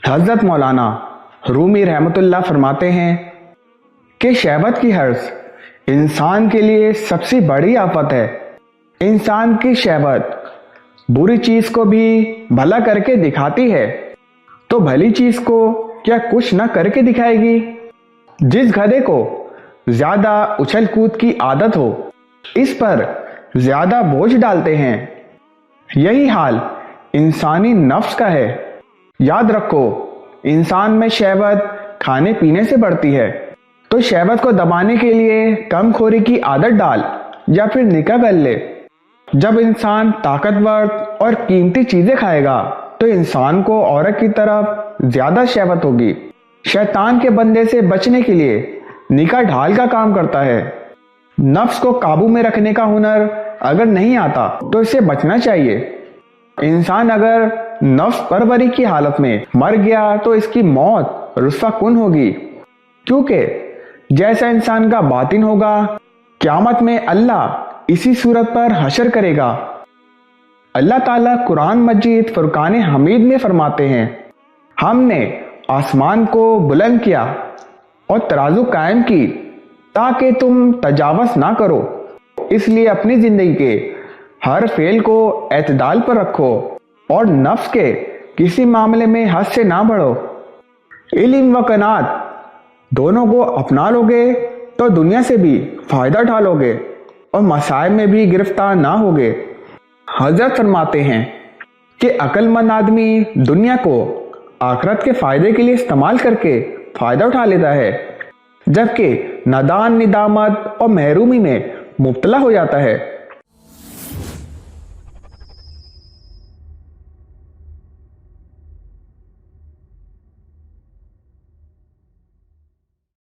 हजरत मौलाना रूमी रहमतुल्लाह फरमाते हैं कि शहवत की हर्स इंसान के लिए सबसे बड़ी आफत है। इंसान की शहवत बुरी चीज को भी भला करके दिखाती है, तो भली चीज को क्या कुछ न करके दिखाएगी। जिस गधे को ज्यादा उछल कूद की आदत हो, इस पर ज्यादा बोझ डालते हैं। यही हाल इंसानी नफ्स का है। याद रखो, इंसान में शहवत खाने पीने से बढ़ती है, तो शहवत को दबाने के लिए कमखोरी की आदत डाल या फिर निकाह कर ले। जब इंसान ताकतवर और कीमती चीजें खाएगा तो इंसान को औरत की तरफ ज्यादा शहवत होगी। शैतान के बंदे से बचने के लिए निकाह ढाल का काम करता है। नफ्स को काबू में रखने का हुनर अगर नहीं आता तो इससे बचना चाहिए। इंसान अगर नफ्स परवरी की हालत में मर गया तो इसकी मौत रुस्वा कुन होगी, क्योंकि जैसा इंसान का बातिन होगा, क़यामत में अल्लाह इसी सूरत पर हशर करेगा। अल्लाह ताला कुरान मजीद फुरकान हमीद में फरमाते हैं, हमने आसमान को बुलंद किया और तराजू कायम की ताकि तुम तजावज़ ना करो। इसलिए अपनी जिंदगी के हर फेल को एतदाल पर रखो और नफ्स के किसी मामले में हद से ना बढ़ो। इल्म व कनात दोनों को अपना लोगे तो दुनिया से भी फायदा उठा लोगे और मसाइब में भी गिरफ्तार ना होगे। हजरत फरमाते हैं कि अक्लमंद आदमी दुनिया को आखिरत के फायदे के लिए इस्तेमाल करके फायदा उठा लेता है, जबकि नादान निदामत और महरूमी में मुब्तला हो जाता है।